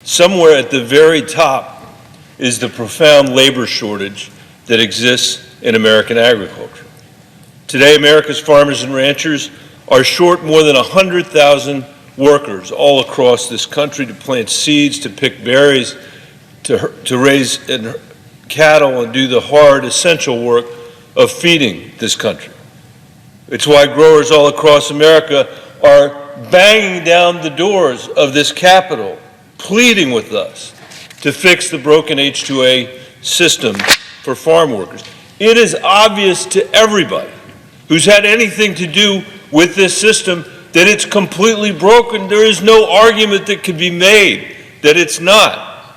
somewhere at the very top is the profound labor shortage that exists in American agriculture. Today, America's farmers and ranchers are short more than 100,000 workers all across this country to plant seeds, to pick berries, to raise cattle and do the hard, essential work of feeding this country. It's why growers all across America are banging down the doors of this Capitol, pleading with us to fix the broken H-2A system for farm workers. It is obvious to everybody who's had anything to do with this system that it's completely broken. There is no argument that could be made that it's not.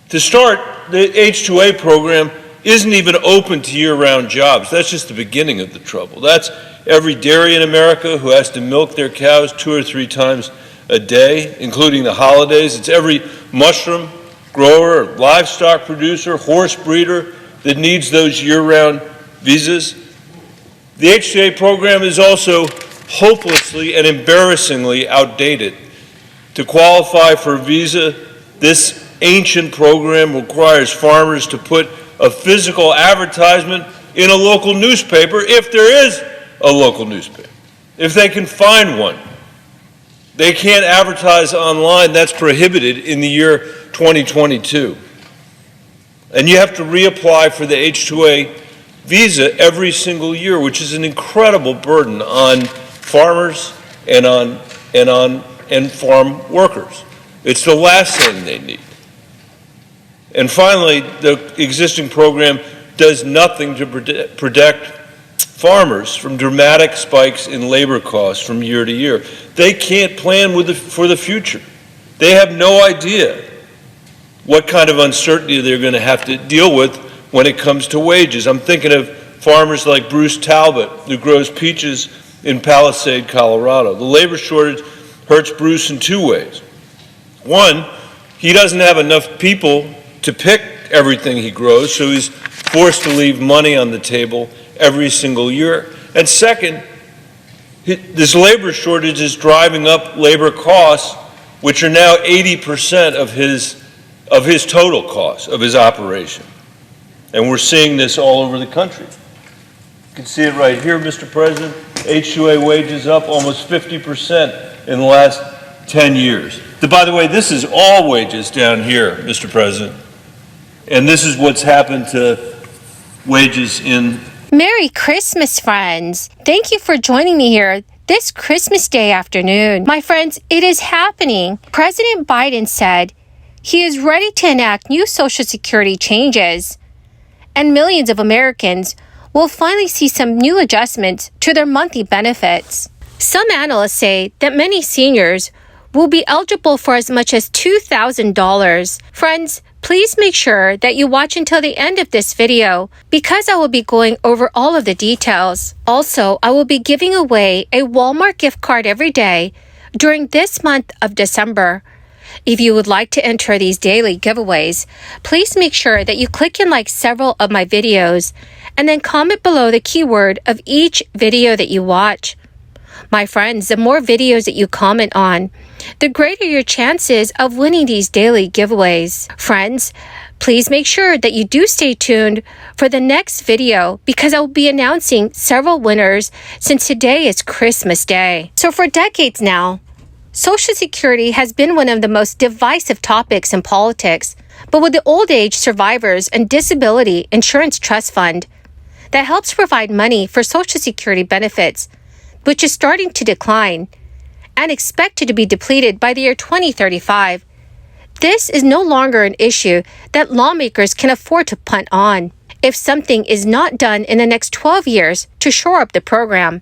To start, the H-2A program isn't even open to year-round jobs. That's just the beginning of the trouble. That's every dairy in America who has to milk their cows 2 or 3 times a day, including the holidays. It's every mushroom grower, livestock producer, horse breeder that needs those year-round visas. The H-2A program is also hopelessly and embarrassingly outdated. To qualify for a visa, this ancient program requires farmers to put a physical advertisement in a local newspaper, if there is a local newspaper, if they can find one. They can't advertise online. That's prohibited in the year 2022. And you have to reapply for the H-2A visa every single year, which is an incredible burden on farmers and farm workers. It's the last thing they need. And finally, the existing program does nothing to protect farmers from dramatic spikes in labor costs from year to year. They can't plan for the future. They have no idea what kind of uncertainty they're going to have to deal with when it comes to wages. I'm thinking of farmers like Bruce Talbot, who grows peaches in Palisade, Colorado. The labor shortage hurts Bruce in 2 ways. One, he doesn't have enough people to pick everything he grows, so he's forced to leave money on the table every single year. And second, this labor shortage is driving up labor costs, which are now 80% of his total costs of his operation. And we're seeing this all over the country. You can see it right here, Mr. President. H-2A wages up almost 50% in the last 10 years. By the way, this is all wages down here, Mr. President. And this is what's happened to wages in... Merry Christmas, friends. Thank you for joining me here this Christmas Day afternoon. My friends, it is happening. President Biden said he is ready to enact new Social Security changes, and millions of Americans will finally see some new adjustments to their monthly benefits. Some analysts say that many seniors will be eligible for as much as $2,000. Friends, please make sure that you watch until the end of this video because I will be going over all of the details. Also, I will be giving away a Walmart gift card every day during this month of December. If you would like to enter these daily giveaways, please make sure that you click and like several of my videos and then comment below the keyword of each video that you watch. My friends, the more videos that you comment on, the greater your chances of winning these daily giveaways. Friends, please make sure that you do stay tuned for the next video because I will be announcing several winners since today is Christmas Day. So for decades now, Social Security has been one of the most divisive topics in politics, but with the Old Age Survivors and Disability Insurance Trust Fund that helps provide money for Social Security benefits, which is starting to decline and expected to be depleted by the year 2035, this is no longer an issue that lawmakers can afford to punt on. If something is not done in the next 12 years to shore up the program,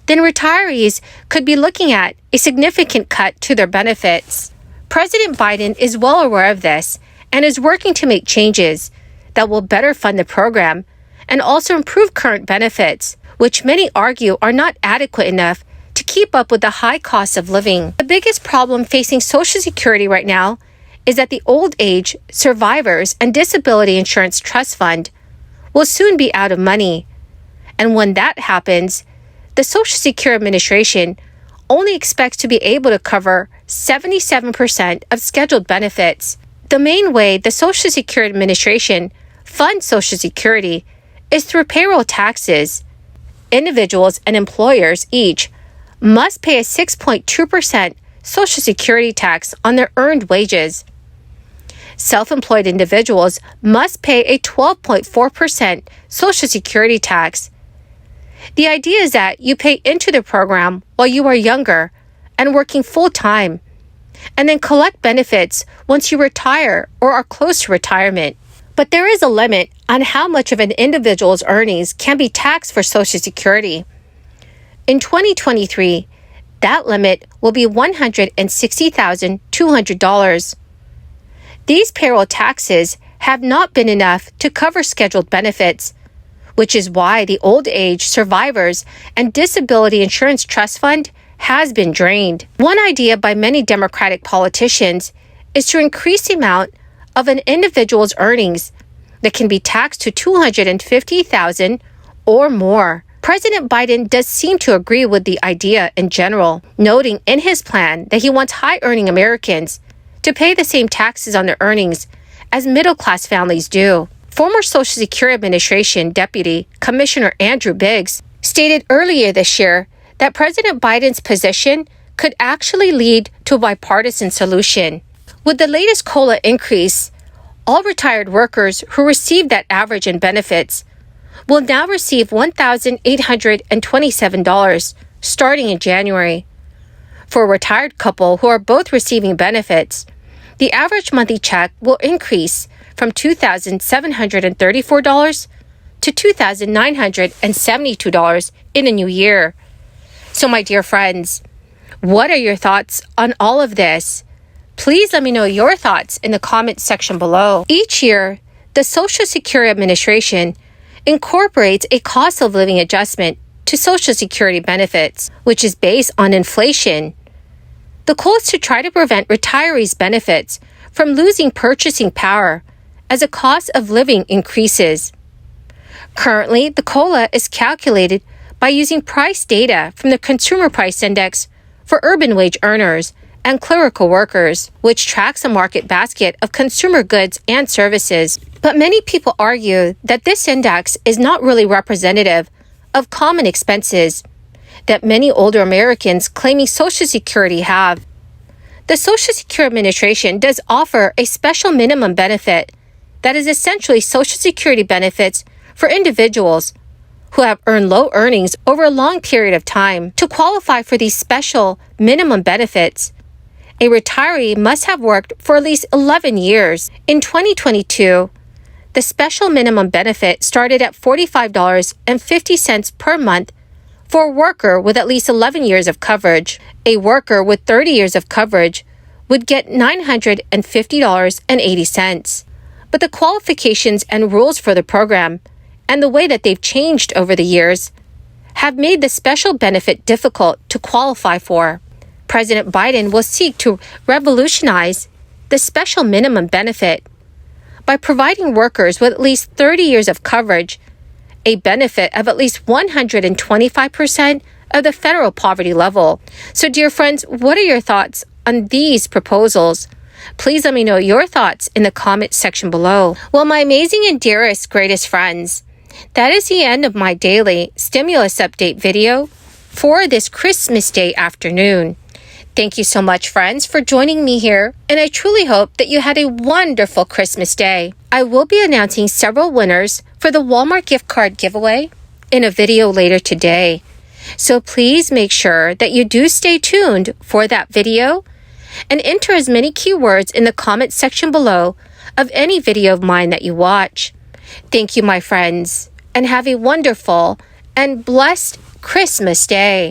then retirees could be looking at a significant cut to their benefits. President Biden is well aware of this and is working to make changes that will better fund the program and also improve current benefits, which many argue are not adequate enough to keep up with the high cost of living. The biggest problem facing Social Security right now is that the Old Age Survivors and Disability Insurance Trust Fund will soon be out of money. And when that happens, the Social Security Administration only expects to be able to cover 77% of scheduled benefits. The main way the Social Security Administration funds Social Security is through payroll taxes. Individuals and employers each must pay a 6.2% Social Security tax on their earned wages. Self-employed individuals must pay a 12.4% Social Security tax. The idea is that you pay into the program while you are younger and working full-time, and then collect benefits once you retire or are close to retirement. But there is a limit on how much of an individual's earnings can be taxed for Social Security. In 2023, that limit will be $160,200. These payroll taxes have not been enough to cover scheduled benefits, which is why the Old Age, Survivors, and Disability Insurance Trust Fund has been drained. One idea by many Democratic politicians is to increase the amount of an individual's earnings that can be taxed to $250,000 or more. President Biden does seem to agree with the idea in general, noting in his plan that he wants high-earning Americans to pay the same taxes on their earnings as middle-class families do. Former Social Security Administration Deputy Commissioner Andrew Biggs stated earlier this year that President Biden's position could actually lead to a bipartisan solution. With the latest COLA increase, all retired workers who received that average in benefits will now receive $1,827 starting in January. For a retired couple who are both receiving benefits, the average monthly check will increase from $2,734 to $2,972 in the new year. So, my dear friends, what are your thoughts on all of this? Please let me know your thoughts in the comment section below. Each year, the Social Security Administration incorporates a cost of living adjustment to Social Security benefits, which is based on inflation. The goal is to try to prevent retirees' benefits from losing purchasing power as the cost of living increases. Currently, the COLA is calculated by using price data from the Consumer Price Index for urban wage earners and clerical workers, which tracks a market basket of consumer goods and services. But many people argue that this index is not really representative of common expenses that many older Americans claiming Social Security have. The Social Security Administration does offer a special minimum benefit that is essentially Social Security benefits for individuals who have earned low earnings over a long period of time. To qualify for these special minimum benefits, a retiree must have worked for at least 11 years. In 2022, the special minimum benefit started at $45.50 per month for a worker with at least 11 years of coverage. A worker with 30 years of coverage would get $950.80. But the qualifications and rules for the program and the way that they've changed over the years have made the special benefit difficult to qualify for. President Biden will seek to revolutionize the special minimum benefit by providing workers with at least 30 years of coverage a benefit of at least 125% of the federal poverty level. So, dear friends, what are your thoughts on these proposals? Please let me know your thoughts in the comment section below. Well, my amazing and dearest, greatest friends, that is the end of my daily stimulus update video for this Christmas Day afternoon. Thank you so much, friends, for joining me here, and I truly hope that you had a wonderful Christmas day. I will be announcing several winners for the Walmart gift card giveaway in a video later today. So please make sure that you do stay tuned for that video and enter as many keywords in the comment section below of any video of mine that you watch. Thank you, my friends, and have a wonderful and blessed Christmas Day.